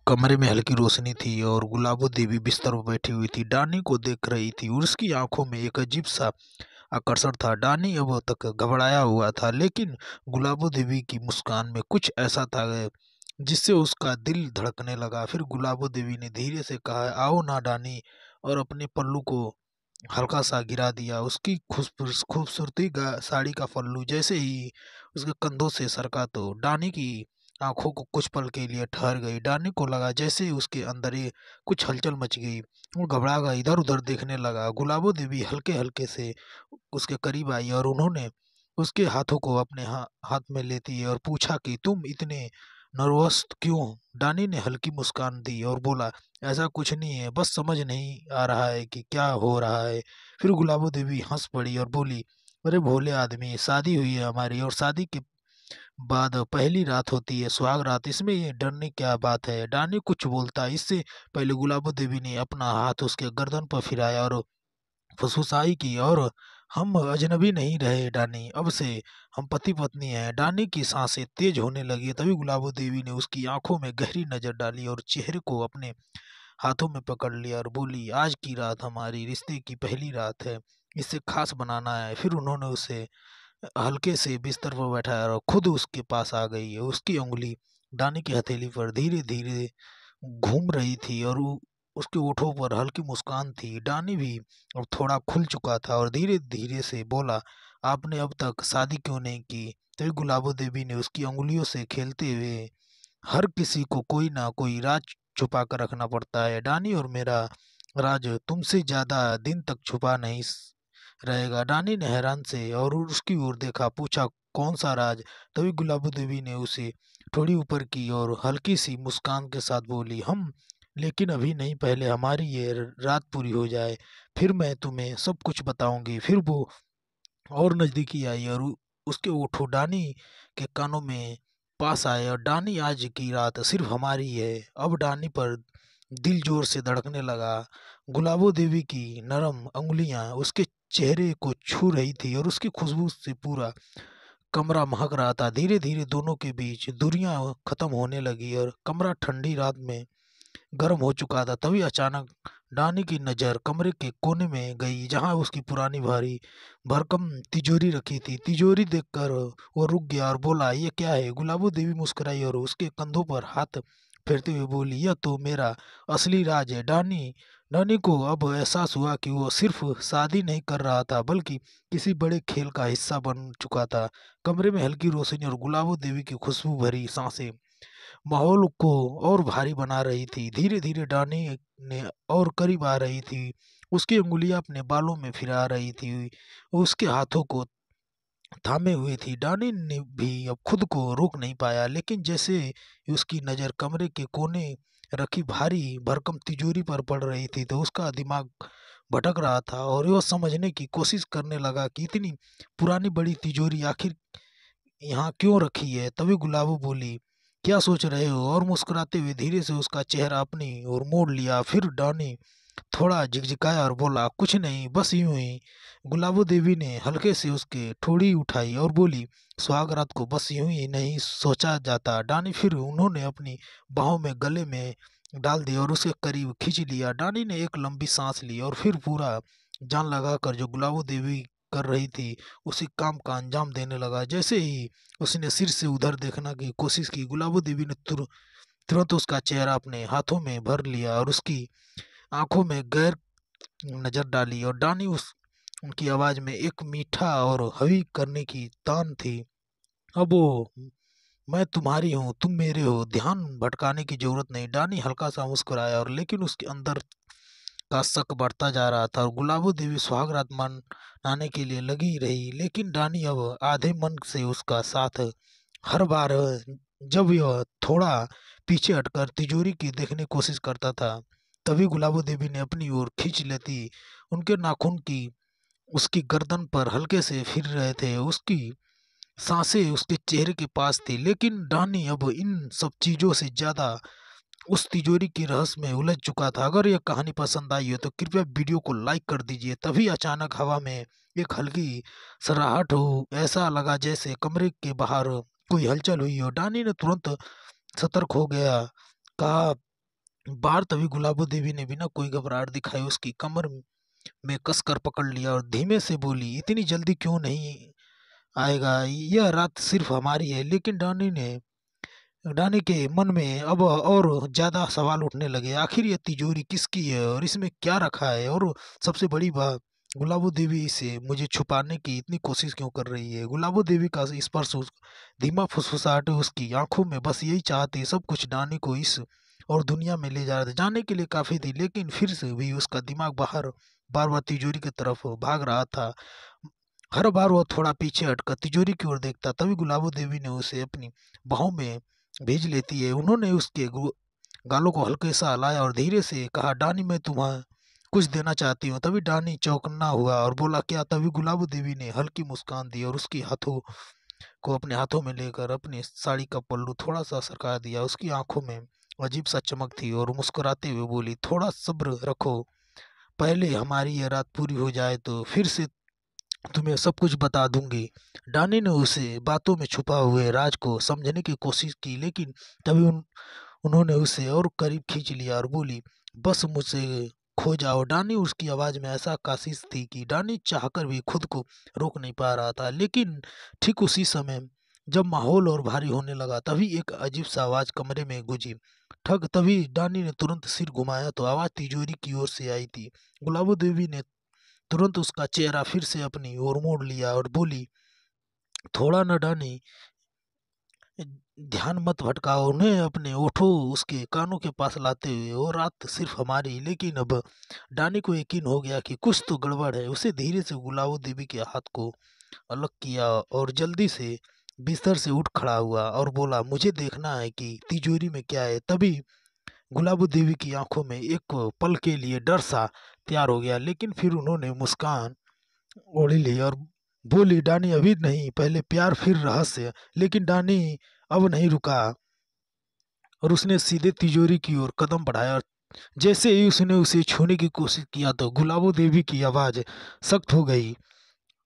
कमरे में हल्की रोशनी थी और गुलाबो देवी बिस्तर पर बैठी हुई थी। डानी को देख रही थी और उसकी आंखों में एक अजीब सा आकर्षण था। डानी अब तक घबराया हुआ था, लेकिन गुलाबो देवी की मुस्कान में कुछ ऐसा था जिससे उसका दिल धड़कने लगा। फिर गुलाबो देवी ने धीरे से कहा, आओ ना डानी, और अपने पल्लू को हल्का सा गिरा दिया। उसकी खूबसूरती का साड़ी का पल्लू जैसे ही उसके कंधों से सरका तो डानी की आंखों को कुछ पल के लिए ठहर गई। डानी को लगा जैसे उसके अंदर ही कुछ हलचल मच गई। वो घबरा गया, इधर उधर देखने लगा। गुलाबो देवी हल्के हल्के से उसके करीब आई और उन्होंने उसके हाथों को अपने हाथ में लेती है और पूछा कि तुम इतने नर्वस क्यों हो? डानी ने हल्की मुस्कान दी और बोला, ऐसा कुछ नहीं है, बस समझ नहीं आ रहा है कि क्या हो रहा है। फिर गुलाबो देवी हंस पड़ी और बोली, अरे भोले आदमी, शादी हुई है हमारी और शादी के बाद पहली रात होती है सुहाग रात, इसमें ये डरने क्या बात है। डानी कुछ बोलता इससे पहले गुलाबो देवी ने अपना हाथ उसके गर्दन पर फिराया और फुसफुसाई की, और हम अजनबी नहीं रहे डानी, अब से हम पति पत्नी हैं। डानी की सांसें तेज होने लगी। तभी गुलाबो देवी ने उसकी आंखों में गहरी नजर डाली और चेहरे को अपने हाथों में पकड़ लिया और बोली, आज की रात हमारी रिश्ते की पहली रात है, इसे खास बनाना है। फिर उन्होंने उसे हल्के से बिस्तर पर बैठाया और खुद उसके पास आ गई। उसकी उंगली डानी की हथेली पर धीरे धीरे घूम रही थी और उसके होठों पर हल्की मुस्कान थी। डानी भी अब थोड़ा खुल चुका था और धीरे धीरे से बोला, आपने अब तक शादी क्यों नहीं की? तभी गुलाबो देवी ने उसकी उंगलियों से खेलते हुए, हर किसी को कोई ना कोई राज छुपा कर रखना पड़ता है डानी, और मेरा राज तुमसे ज्यादा दिन तक छुपा नहीं रहेगा। डानी ने हैरान से और उसकी ओर देखा, पूछा, कौन सा राज? तभी गुलाबो देवी ने उसे थोड़ी ऊपर की और हल्की सी मुस्कान के साथ बोली, हम, लेकिन अभी नहीं, पहले हमारी ये रात पूरी हो जाए, फिर मैं तुम्हें सब कुछ बताऊंगी। फिर वो और नजदीकी आई और उसके ओठो डानी के कानों में पास आए और डानी, आज की रात सिर्फ हमारी है। अब डानी पर दिल जोर से धड़कने लगा। गुलाबो देवी की नरम अंगुलियां उसके चेहरे को छू रही थी और उसकी खुशबू से पूरा कमरा महक रहा था। धीरे धीरे दोनों के बीच दूरियां खत्म होने लगी और कमरा ठंडी रात में गर्म हो चुका था। तभी अचानक डानी की नज़र कमरे के कोने में गई जहां उसकी पुरानी भारी भरकम तिजोरी रखी थी। तिजोरी देखकर वो रुक गया और बोला, ये क्या है? गुलाबो देवी मुस्कुराई और उसके कंधों पर हाथ फेरते हुए बोली, यह तो मेरा असली राज है। डानी डानी को अब एहसास हुआ कि वो सिर्फ शादी नहीं कर रहा था, बल्कि किसी बड़े खेल का हिस्सा बन चुका था। कमरे में हल्की रोशनी और गुलाबो देवी की खुशबू भरी सांसें माहौल को और भारी बना रही थी। धीरे धीरे डानी ने और करीब आ रही थी। उसकी उंगलियां अपने बालों में फिरा रही थी, उसके हाथों को थामे हुए थी। डानी ने भी अब खुद को रोक नहीं पाया, लेकिन जैसे ही उसकी नज़र कमरे के कोने रखी भारी भरकम तिजोरी पर पड़ रही थी तो उसका दिमाग भटक रहा था और वह समझने की कोशिश करने लगा कि इतनी पुरानी बड़ी तिजोरी आखिर यहाँ क्यों रखी है। तभी गुलाबो बोली, क्या सोच रहे हो? और मुस्कुराते हुए धीरे से उसका चेहरा अपनी ओर मोड़ लिया। फिर डानी थोड़ा झिकझिकाया और बोला, कुछ नहीं, बस यूं ही। गुलाबो देवी ने हल्के से उसके ठोड़ी उठाई और बोली, सुहाग रात को बस यूं ही नहीं सोचा जाता डानी। फिर उन्होंने अपनी बाहों में गले में डाल दिया और उसके करीब खींच लिया। डानी ने एक लंबी सांस ली और फिर पूरा जान लगाकर जो गुलाबो देवी कर रही थी उसी काम का अंजाम देने लगा। जैसे ही उसने सिर से उधर देखने की कोशिश की, गुलाबो देवी ने तुरंत उसका चेहरा अपने हाथों में भर लिया और उसकी आंखों में गैर नजर डाली। और डानी उस उनकी आवाज में एक मीठा और हवी करने की तान थी, अब वो, मैं तुम्हारी हूँ, तुम मेरे हो, ध्यान भटकाने की जरूरत नहीं। डानी हल्का सा मुस्कुराया और लेकिन उसके अंदर का शक बढ़ता जा रहा था और गुलाबो देवी सुहाग रात मनाने के लिए लगी रही, लेकिन डानी अब आधे मन से उसका साथ। हर बार जब यह थोड़ा पीछे हटकर तिजोरी की देखने की कोशिश करता था, तभी गुलाबो देवी ने अपनी ओर खींच लेती। उनके नाखून की उसकी गर्दन पर हल्के से फिर रहे थे, उसकी सांसें उसके चेहरे के पास थी। लेकिन डानी अब इन सब चीजों से ज्यादा उस तिजोरी की रहस्य में उलझ चुका था। अगर यह कहानी पसंद आई हो तो कृपया वीडियो को लाइक कर दीजिए। तभी अचानक हवा में एक हल्की सराहट हो, ऐसा लगा जैसे कमरे के बाहर कोई हलचल हुई हो। डानी ने तुरंत सतर्क हो गया, कहा, बार तभी गुलाबो देवी ने बिना कोई घबराहट दिखाए उसकी कमर में कसकर पकड़ लिया और धीमे से बोली, इतनी जल्दी क्यों नहीं आएगा? यह रात सिर्फ हमारी है। लेकिन डानी के मन में अब और ज्यादा सवाल उठने लगे। आखिर ये तिजोरी किसकी है और इसमें क्या रखा है? और सबसे बड़ी बात, गुलाबो देवी से मुझे छुपाने की इतनी कोशिश क्यों कर रही है? गुलाबो देवी का स्पर्श धीमा फुसफुसाहट उसकी आंखों में बस यही चाहती, सब कुछ डानी को इस और दुनिया में ले जा रहा था। जाने के लिए काफी थी, लेकिन फिर से भी उसका दिमाग बाहर बार बार तिजोरी की तरफ भाग रहा था। हर बार वह थोड़ा पीछे हटकर तिजोरी की ओर देखता। तभी गुलाबो देवी ने उसे अपनी बाहों में भेज लेती है। उन्होंने उसके गालों को हल्के सा हिलाया और धीरे से कहा, डानी मैं तुम्हें कुछ देना चाहती हूँ। तभी डानी चौंकना हुआ और बोला, क्या? तभी गुलाबो देवी ने हल्की मुस्कान दी और उसकी हाथों को अपने हाथों में लेकर अपनी साड़ी का पल्लू थोड़ा सा सरका दिया। उसकी आंखों में अजीब सा चमक थी और मुस्कुराते हुए बोली, थोड़ा सब्र रखो, पहले हमारी ये रात पूरी हो जाए तो फिर से तुम्हें सब कुछ बता दूंगी। डानी ने उसे बातों में छुपा हुए राज को समझने की कोशिश की, लेकिन तभी उन्होंने उसे और करीब खींच लिया और बोली, बस मुझसे खो जाओ। डानी उसकी आवाज में ऐसा काशिश थी कि डानी चाहकर भी खुद को रोक नहीं पा रहा था। लेकिन ठीक उसी समय जब माहौल और भारी होने लगा, तभी एक अजीब सा आवाज कमरे में गूंजी, ठग। तभी डानी ने तुरंत सिर घुमाया तो आवाज तिजोरी की ओर से आई थी। गुलाबो देवी ने तुरंत उसका चेहरा फिर से अपनी ओर मोड़ लिया और बोली, थोड़ा न डानी, ध्यान मत भटकाओ। उन्हें अपने ओठों उसके कानों के पास लाते हुए, वो रात सिर्फ हमारी। लेकिन अब डानी को यकीन हो गया कि कुछ तो गड़बड़ है। उसे धीरे से गुलाबो देवी के हाथ को अलग किया और जल्दी से बिस्तर से उठ खड़ा हुआ और बोला, मुझे देखना है कि तिजोरी में क्या है। तभी गुलाबो देवी की आंखों में एक पल के लिए डर सा तैयार हो गया, लेकिन फिर उन्होंने मुस्कान ओढ़ी ली और बोली, डानी अभी नहीं, पहले प्यार फिर रहस्य। लेकिन डानी अब नहीं रुका और उसने सीधे तिजोरी की ओर कदम बढ़ाया और जैसे ही उसने उसे छूने की कोशिश किया तो गुलाबो देवी की आवाज सख्त हो गई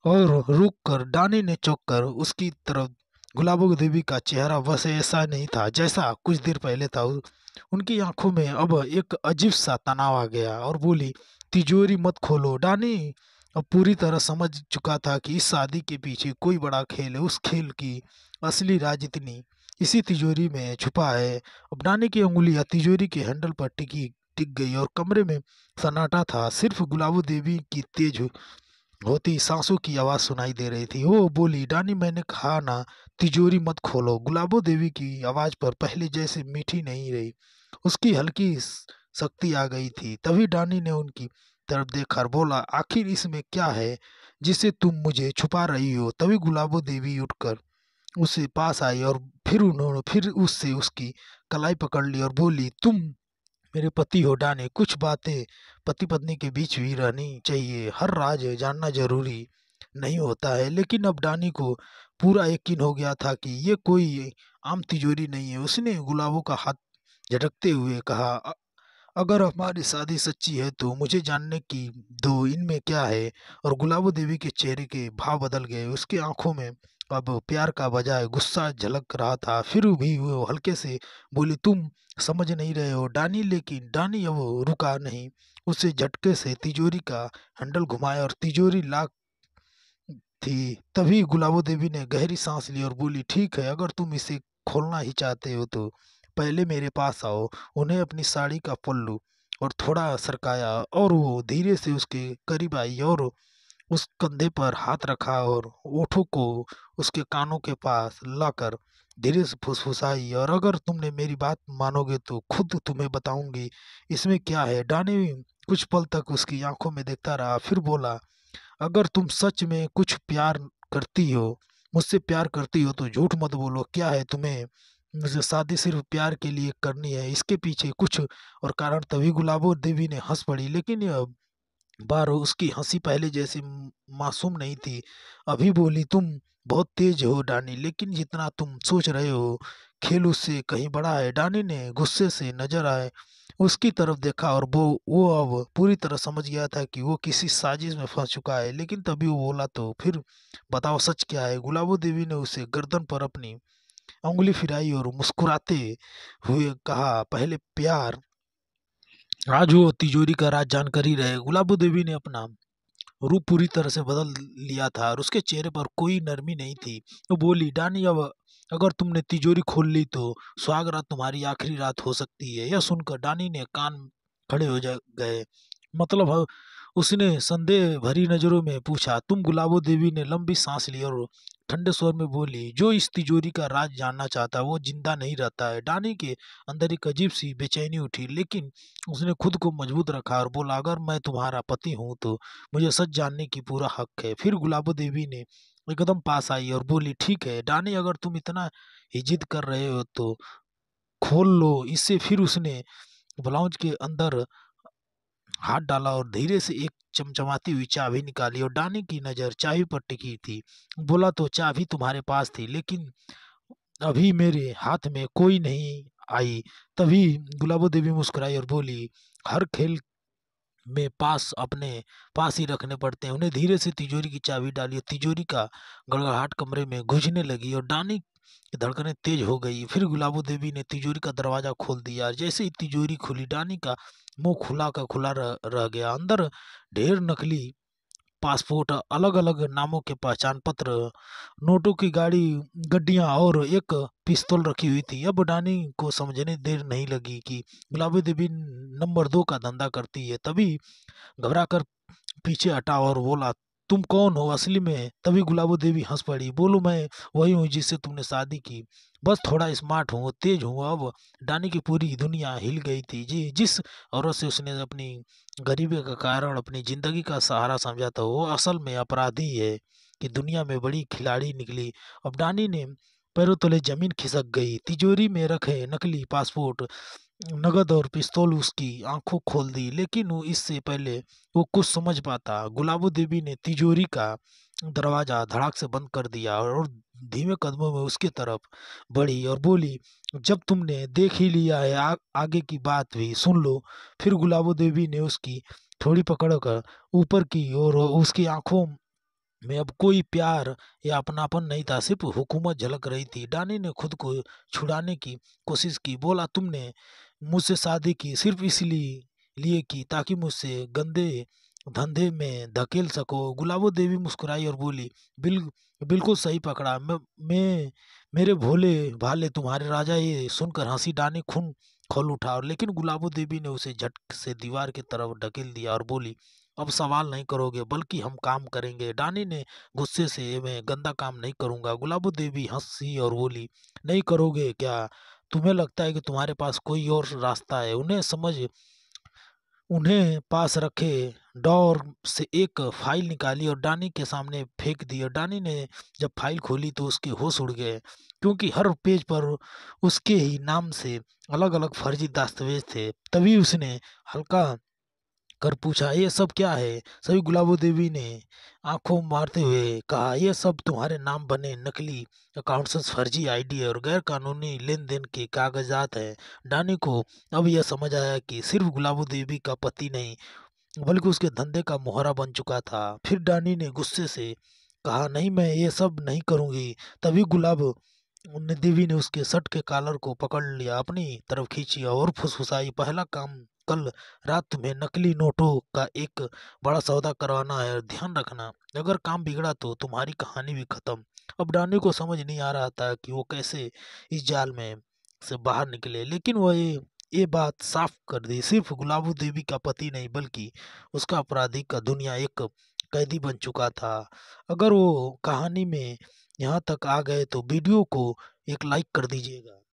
और रुक कर डानी ने चौंक कर उसकी तरफ। गुलाबो देवी का चेहरा बस ऐसा नहीं था जैसा कुछ देर पहले था। उनकी आंखों में अब एक अजीब सा तनाव आ गया और बोली, तिजोरी मत खोलो। डानी अब पूरी तरह समझ चुका था कि इस शादी के पीछे कोई बड़ा खेल है। उस खेल की असली राज इतनी इसी तिजोरी में छुपा है। अब डानी की उंगलियां तिजोरी के हैंडल पर टिक गई और कमरे में सन्नाटा था। सिर्फ गुलाबो देवी की तेज होती सांसों की आवाज सुनाई दे रही थी। वो बोली, डानी मैंने कहा ना, तिजोरी मत खोलो। गुलाबो देवी की आवाज पर पहले जैसे मीठी नहीं रही, उसकी हल्की शक्ति आ गई थी। तभी डानी ने उनकी तरफ देखा और बोला, आखिर इसमें क्या है जिसे तुम मुझे छुपा रही हो? तभी गुलाबो देवी उठकर उससे पास आई और फिर उससे उसकी कलाई पकड़ ली और बोली, तुम मेरे पति हो डानी, कुछ बातें पति पत्नी के बीच भी रहनी चाहिए। हर राज जानना जरूरी नहीं होता है। लेकिन अब डानी को पूरा यकीन हो गया था कि ये कोई आम तिजोरी नहीं है। उसने गुलाबों का हाथ झटकते हुए कहा, अगर हमारी शादी सच्ची है तो मुझे जानने की दो, इनमें क्या है? और गुलाबो देवी के चेहरे के भाव बदल गए। उसकी आंखों में अब प्यार का बजाय गुस्सा झलक रहा था। फिर भी वो हल्के से बोली, तुम समझ नहीं रहे हो डानी। लेकिन डानी अब रुका नहीं। उसे झटके से तिजोरी का हैंडल घुमाया और तिजोरी लाख थी। तभी गुलाबो देवी ने गहरी सांस ली और बोली, ठीक है, अगर तुम इसे खोलना ही चाहते हो तो पहले मेरे पास आओ। उन्हें अपनी साड़ी का पल्लू और थोड़ा सरकाया और वो धीरे से उसके करीब आई और उस कंधे पर हाथ रखा और ओठों को उसके कानों के पास लाकर धीरे से फुसफुसाई, और अगर तुमने मेरी बात मानोगे तो खुद तुम्हें बताऊंगी इसमें क्या है। डानी कुछ पल तक उसकी आंखों में देखता रहा, फिर बोला, अगर तुम सच में कुछ प्यार करती हो, मुझसे प्यार करती हो तो झूठ मत बोलो। क्या है तुम्हें मुझसे शादी सिर्फ प्यार के लिए करनी है? इसके पीछे कुछ और कारण? तभी गुलाबो देवी ने हंस पड़ी, लेकिन यह बार उसकी हंसी पहले जैसी मासूम नहीं थी। अभी बोली, तुम बहुत तेज हो डानी, लेकिन जितना तुम सोच रहे हो खेल उससे कहीं बड़ा है। डानी ने गुस्से से नजर आए उसकी तरफ देखा और वो अब पूरी तरह समझ गया था कि वो किसी साजिश में फंस चुका है। लेकिन तभी वो बोला, तो फिर बताओ सच क्या है? गुलाबो देवी ने उसे गर्दन पर अपनी उंगली फिराई और मुस्कुराते हुए कहा, पहले प्यार आज वो तिजोरी का राज जानकर ही रहे। गुलाबो देवी ने अपना रूप पूरी तरह से बदल लिया था और उसके चेहरे पर कोई नरमी नहीं थी। वो बोली, डानी, अब अगर तुमने तिजोरी खोल ली तो सुहाग रात तुम्हारी आखिरी रात हो सकती है। यह सुनकर डानी ने कान खड़े हो जा गए। मतलब उसने संदेह भरी नजरों में पूछा, तुम? गुलाबो देवी ने लंबी सांस ली और ठंडे स्वर में बोली, जो इस तिजोरी का राज जानना चाहता है वो जिंदा नहीं रहता है। डानी के अंदर एक अजीब सी बेचैनी उठी, लेकिन उसने खुद को मजबूत रखा और बोला, अगर मैं तुम्हारा पति हूँ तो मुझे सच जानने की पूरा हक है। फिर गुलाबो देवी ने एकदम पास आई और बोली, ठीक है डानी, अगर तुम इतना ही जिद कर रहे हो तो खोल लो इसे। फिर उसने ब्लाउज के अंदर हाथ डाला और धीरे से एक चमचमाती हुई चाबी निकाली और डानी की नजर चाबी पर टिकी थी। बोला, तो चाबी तुम्हारे पास थी, लेकिन अभी मेरे हाथ में कोई नहीं आई। तभी गुलाबो देवी मुस्कुराई और बोली, हर खेल में पास अपने पास ही रखने पड़ते हैं। उन्हें धीरे से तिजोरी की चाबी डाली और तिजोरी का गड़गड़ाहट कमरे में गूंजने लगी और डानी की धड़कनें तेज हो गई। फिर गुलाबो देवी ने तिजोरी का दरवाजा खोल दिया। जैसे ही तिजोरी खुली, डानी का मुंह खुला का खुला रह गया। अंदर ढेर नकली पासपोर्ट, अलग अलग नामों के पहचान पत्र, नोटों की गड्डियां और एक पिस्तौल रखी हुई थी। अब डानी को समझने देर नहीं लगी कि गुलाबी देवी नंबर 2 का धंधा करती है। तभी घबरा कर पीछे हटा और बोला, तुम कौन हो असली में? तभी गुलाबो देवी हंस पड़ी। बोलो, मैं वही हूँ जिससे तुमने शादी की, बस थोड़ा स्मार्ट हूँ, तेज हूँ। अब डानी की पूरी दुनिया हिल गई थी। जी, जिस औरत से उसने अपनी गरीबी का कारण अपनी जिंदगी का सहारा समझा था, वो असल में अपराधी है कि दुनिया में बड़ी खिलाड़ी निकली। अब डानी ने पैरों तले जमीन खिसक गई। तिजोरी में रखे नकली पासपोर्ट, नगद और पिस्तौल उसकी आंखों खोल दी, लेकिन वो इससे पहले वो कुछ समझ पाता, गुलाबो देवी ने तिजोरी का दरवाजा धड़ाक से बंद कर दिया और धीमे कदमों में उसके तरफ बढ़ी और बोली, जब तुमने देख ही लिया है, आगे की बात भी सुन लो। फिर गुलाबो देवी ने उसकी थोड़ी पकड़कर ऊपर की और उसकी आंखों में अब कोई प्यार या अपनापन नहीं था, सिर्फ हुकूमत झलक रही थी। डानी ने खुद को छुड़ाने की कोशिश की। बोला, तुमने मुझसे शादी की सिर्फ इसलिए लिए की ताकि मुझसे गंदे धंधे में धकेल सको। गुलाबो देवी मुस्कुराई और बोली, बिल बिल्कुल सही पकड़ा। मैं मेरे भोले भाले तुम्हारे राजा। ये सुनकर हंसी डानी खून खोल उठा और लेकिन गुलाबो देवी ने उसे झट से दीवार की तरफ ढकेल दिया और बोली, अब सवाल नहीं करोगे बल्कि हम काम करेंगे। डानी ने गुस्से से, मैं गंदा काम नहीं करूंगा। गुलाबो देवी हंसी और बोली, नहीं करोगे क्या? तुम्हें लगता है कि तुम्हारे पास कोई और रास्ता है? उन्हें पास रखे डॉर से एक फाइल निकाली और डानी के सामने फेंक दी। और डानी ने जब फाइल खोली तो उसके होश उड़ गए, क्योंकि हर पेज पर उसके ही नाम से अलग अलग फर्जी दस्तावेज थे। तभी उसने हल्का कर पूछा, ये सब क्या है? सभी गुलाबो देवी ने आंखों मारते हुए कहा, ये सब तुम्हारे नाम बने नकली अकाउंट्स, फर्जी आईडी और गैर कानूनी लेन देन के कागजात हैं। डानी को अब यह समझ आया कि सिर्फ गुलाबो देवी का पति नहीं बल्कि उसके धंधे का मोहरा बन चुका था। फिर डानी ने गुस्से से कहा, नहीं, मैं ये सब नहीं करूंगी। तभी गुलाब ने देवी ने उसके शर्ट के कॉलर को पकड़ लिया, अपनी तरफ खींची और फुसफुसाई, पहला काम कल रात तुम्हें नकली नोटों का एक बड़ा सौदा करवाना है और ध्यान रखना, अगर काम बिगड़ा तो तुम्हारी कहानी भी खत्म। अब डानी को समझ नहीं आ रहा था कि वो कैसे इस जाल में से बाहर निकले, लेकिन वह ये बात साफ कर दी, सिर्फ गुलाबो देवी का पति नहीं बल्कि उसका अपराधी का दुनिया एक कैदी बन चुका था। अगर वो कहानी में यहाँ तक आ गए तो वीडियो को एक लाइक कर दीजिएगा।